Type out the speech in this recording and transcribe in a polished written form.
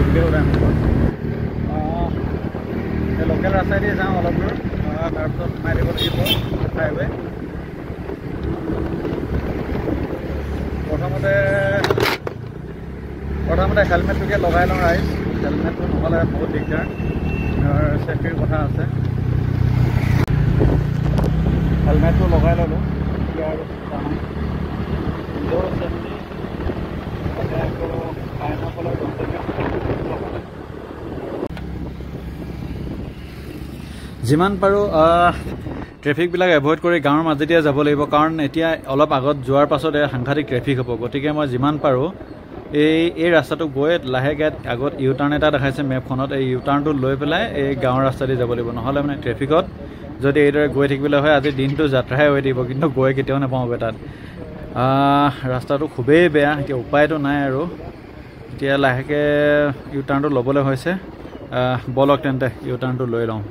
বুলি ওলাই লোকেল ৰাস্তাইদি যাওঁ অলপ দূৰ তাৰপিছত সোমাই দিব লাগিব হাইৱে প্ৰথমতে হেলমেটটোকে লগাই লওঁ ৰাইজ হেলমেটটো নহ'লে বহুত দিগদাৰ চেফটিৰ কথা আছে হেলমেটটো লগাই ল'লোঁ এতিয়া আৰু নিজৰ চেফটি তাতে আকৌ ফাইনসকলৰ যিমান পাৰোঁ ট্ৰেফিকবিলাক এভইড কৰি গাঁৱৰ মাজেদিয়ে যাব লাগিব কাৰণ এতিয়া অলপ আগত যোৱাৰ পাছত সাংঘাতিক ট্ৰেফিক হ'ব গতিকে মই যিমান পাৰোঁ এই ৰাস্তাটো গৈ লাহেকৈ আগত ইউ টাৰ্ণ এটা দেখাইছে মেপখনত এই ইউ টাৰ্ণটো লৈ পেলাই এই গাঁৱৰ ৰাস্তাদি যাব লাগিব নহ'লে মানে ট্ৰেফিকত যদি এইদৰে গৈ থাকিবলৈ হয় আজি দিনটো যাত্ৰাহে হৈ থাকিব কিন্তু গৈ কেতিয়াও নাপাওঁগৈ তাত ৰাস্তাটো খুবেই বেয়া এতিয়া উপায়টো নাই আৰু এতিয়া লাহেকৈ ইউ টাৰ্ণটো ল'বলৈ হৈছে বলক তেন্তে ইউ টাৰ্ণটো লৈ লওঁ